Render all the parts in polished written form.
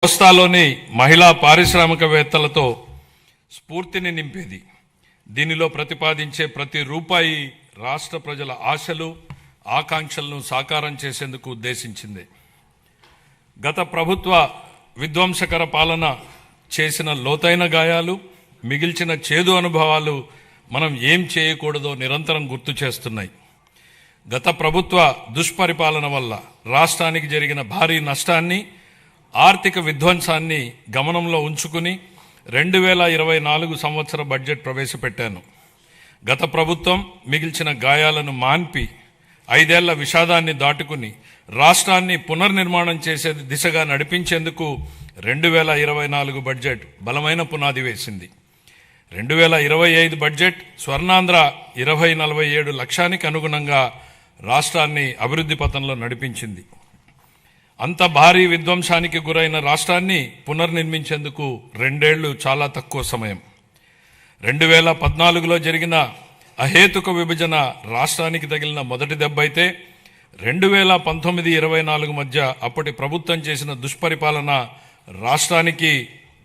కోస్తాలోని మహిళా పారిశ్రామికవేత్తలతో స్ఫూర్తిని నింపేది. దీనిలో ప్రతిపాదించే ప్రతి రూపాయి రాష్ట్ర ప్రజల ఆశలు ఆకాంక్షలను సాకారం చేసేందుకు ఉద్దేశించింది. గత ప్రభుత్వ విధ్వంసకర పాలన చేసిన లోతైన గాయాలు, మిగిల్చిన చేదు అనుభవాలు మనం ఏం చేయకూడదో నిరంతరం గుర్తు చేస్తున్నాయి. గత ప్రభుత్వ దుష్పరిపాలన వల్ల రాష్ట్రానికి జరిగిన భారీ నష్టాన్ని, ఆర్థిక విధ్వంసాన్ని గమనంలో ఉంచుకుని 2024 సంవత్సర బడ్జెట్ ప్రవేశపెట్టాను. గత ప్రభుత్వం మిగిల్చిన గాయాలను మాన్పి 5 ఏళ్ల విషాదాన్ని దాటుకుని రాష్ట్రాన్ని పునర్నిర్మాణం చేసే దిశగా నడిపించేందుకు 2024 బడ్జెట్ బలమైన పునాది వేసింది. 2025 బడ్జెట్ స్వర్ణాంధ్ర 2047 లక్ష్యానికి అనుగుణంగా రాష్ట్రాన్ని అభివృద్ధి పథంలో నడిపించింది. అంత భారీ విధ్వంసానికి గురైన రాష్ట్రాన్ని పునర్నిర్మించేందుకు 2 ఏళ్లు చాలా తక్కువ సమయం. 2014లో జరిగిన అహేతుక విభజన రాష్ట్రానికి తగిలిన మొదటి దెబ్బ అయితే 2019-24 మధ్య అప్పటి ప్రభుత్వం చేసిన దుష్పరిపాలన రాష్ట్రానికి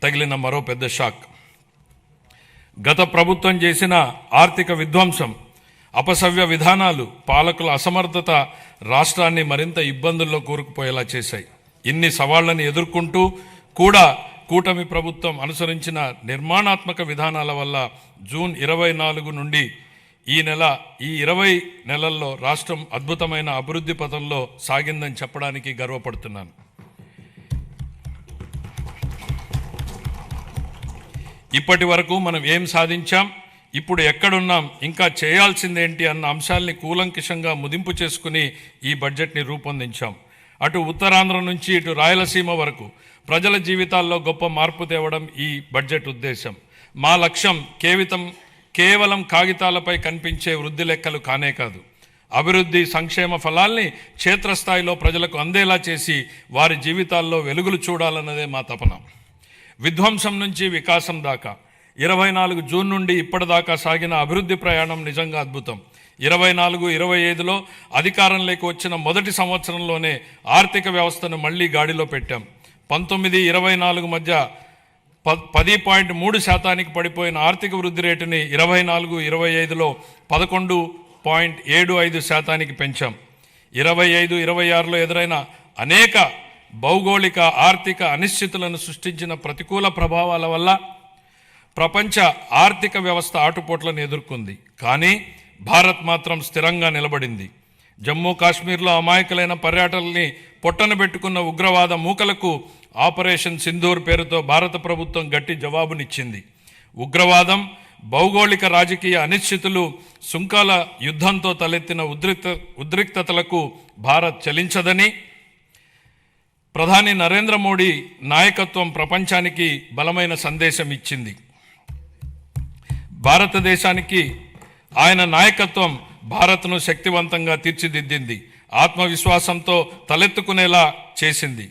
తగిలిన మరో పెద్ద షాక్. గత ప్రభుత్వం చేసిన ఆర్థిక విధ్వంసం, అపసవ్య విధానాలు, పాలకుల అసమర్థత రాష్ట్రాన్ని మరింత ఇబ్బందుల్లో కూరుకుపోయేలా చేశాయి. ఇన్ని సవాళ్లను ఎదుర్కొంటూ కూడా కూటమి ప్రభుత్వం అనుసరించిన నిర్మాణాత్మక విధానాల వల్ల జూన్ 24 నుండి ఈ 20 నెలల్లో రాష్ట్రం అద్భుతమైన అభివృద్ధి పథంలో సాగిందని చెప్పడానికి గర్వపడుతున్నాను. ఇప్పటి వరకు మనం ఏం సాధించాం, ఇప్పుడు ఎక్కడున్నాం, ఇంకా చేయాల్సిందేంటి అన్న అంశాల్ని కూలంకషంగా ముదింపు చేసుకుని ఈ బడ్జెట్ని రూపొందించాం. అటు ఉత్తరాంధ్ర నుంచి ఇటు రాయలసీమ వరకు ప్రజల జీవితాల్లో గొప్ప మార్పు తేవడం ఈ బడ్జెట్ ఉద్దేశం. మా లక్ష్యం కేవలం కాగితాలపై కనిపించే వృద్ధి లెక్కలు కానే కాదు, అభివృద్ధి సంక్షేమ ఫలాల్ని క్షేత్రస్థాయిలో ప్రజలకు అందేలా చేసి వారి జీవితాల్లో వెలుగులు చూడాలన్నదే మా తపన. విధ్వంసం నుంచి వికాసం దాకా 24 జూన్ నుండి ఇప్పటిదాకా సాగిన అభివృద్ధి ప్రయాణం నిజంగా అద్భుతం. 24-25లో అధికారంలోకి వచ్చిన మొదటి సంవత్సరంలోనే ఆర్థిక వ్యవస్థను మళ్లీ గాడిలో పెట్టాం. 19-24 మధ్య 10.3% పడిపోయిన ఆర్థిక వృద్ధి రేటుని 24-25లో 11.75% పెంచాం. 25-26లో ఎదురైన అనేక భౌగోళిక ఆర్థిక అనిశ్చితులను సృష్టించిన ప్రతికూల ప్రభావాల వల్ల ప్రపంచ ఆర్థిక వ్యవస్థ ఆటుపోట్లను ఎదుర్కొంది. కానీ భారత్ మాత్రం స్థిరంగా నిలబడింది. జమ్మూ కాశ్మీర్లో అమాయకులైన పర్యాటకుల్ని పొట్టన పెట్టుకున్న ఉగ్రవాద మూకలకు ఆపరేషన్ సింధూర్ పేరుతో భారత ప్రభుత్వం గట్టి జవాబునిచ్చింది. ఉగ్రవాదం, భౌగోళిక రాజకీయ అనిశ్చితులు, సుంకాల యుద్ధంతో తలెత్తిన ఉద్రిక్తతలకు భారత్ చలించదని ప్రధాని నరేంద్ర మోడీ నాయకత్వం ప్రపంచానికి బలమైన సందేశం ఇచ్చింది. భారతదేశానికి ఆయన నాయకత్వం భారత్ను శక్తివంతంగా తీర్చిదిద్దింది, ఆత్మవిశ్వాసంతో తలెత్తుకునేలా చేసింది.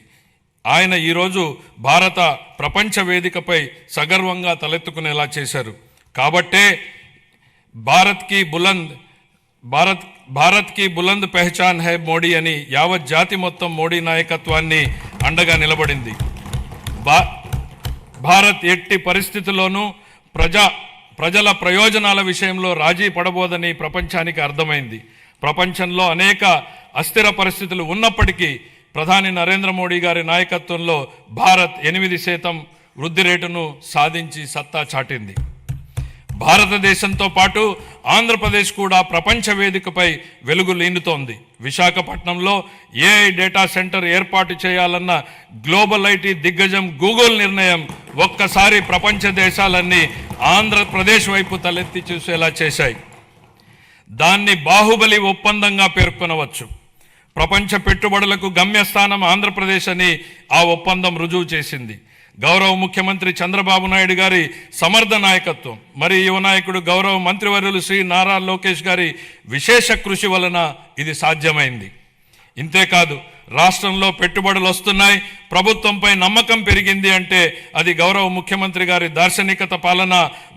ఆయన ఈరోజు భారత ప్రపంచ వేదికపై సగర్వంగా తలెత్తుకునేలా చేశారు. కాబట్టే భారత్ కి బులంద్ పెహచాన్ హై మోడీ అని యావత్ జాతి మొత్తం మోడీ నాయకత్వాన్ని అండగా నిలబడింది. భారత్ ఎట్టి పరిస్థితుల్లోనూ ప్రజల ప్రయోజనాల విషయంలో రాజీ పడబోదని ప్రపంచానికి అర్థమైంది. ప్రపంచంలో అనేక అస్థిర పరిస్థితులు ఉన్నప్పటికీ ప్రధాని నరేంద్ర మోడీ గారి నాయకత్వంలో భారత్ 8% వృద్ధి రేటును సాధించి సత్తా చాటింది. భారతదేశంతో పాటు ఆంధ్రప్రదేశ్ కూడా ప్రపంచ వేదికపై వెలుగు లీనుతోంది. విశాఖపట్నంలో ఏఐ డేటా సెంటర్ ఏర్పాటు చేయాలన్న గ్లోబల్ ఐటీ దిగ్గజం గూగుల్ నిర్ణయం ఒక్కసారి ప్రపంచ దేశాలన్నీ ఆంధ్రప్రదేశ్ వైపు తలెత్తి చూసేలా చేశాయి. దాన్ని బాహుబలి ఒప్పందంగా పేర్కొనవచ్చు. ప్రపంచ పెట్టుబడులకు గమ్యస్థానం ఆంధ్రప్రదేశ్ అని ఆ ఒప్పందం రుజువు చేసింది. గౌరవ ముఖ్యమంత్రి చంద్రబాబు నాయుడు గారి సమర్థ నాయకత్వం, మరి యువ నాయకుడు గౌరవ మంత్రివర్యులు శ్రీ నారా లోకేష్ గారి విశేష కృషి వలన ఇది సాధ్యమైంది. ఇంతేకాదు, రాష్ట్రంలో పెట్టుబడులు వస్తున్నాయి, ప్రభుత్వంపై నమ్మకం పెరిగింది అంటే అది గౌరవ ముఖ్యమంత్రి గారి దార్శనికత పాలన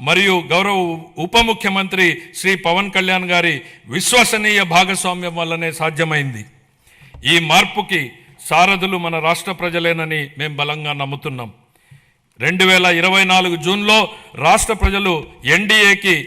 మరియు గౌరవ ఉప ముఖ్యమంత్రి శ్రీ పవన్ కళ్యాణ్ గారి విశ్వసనీయ భాగస్వామ్యం వల్లనే సాధ్యమైంది. ఈ మార్పుకి సారథులు మన రాష్ట్ర ప్రజలేనని మేము బలంగా నమ్ముతున్నాం. 2024 జూన్లో రాష్ట్ర ప్రజలు ఎన్డీఏకి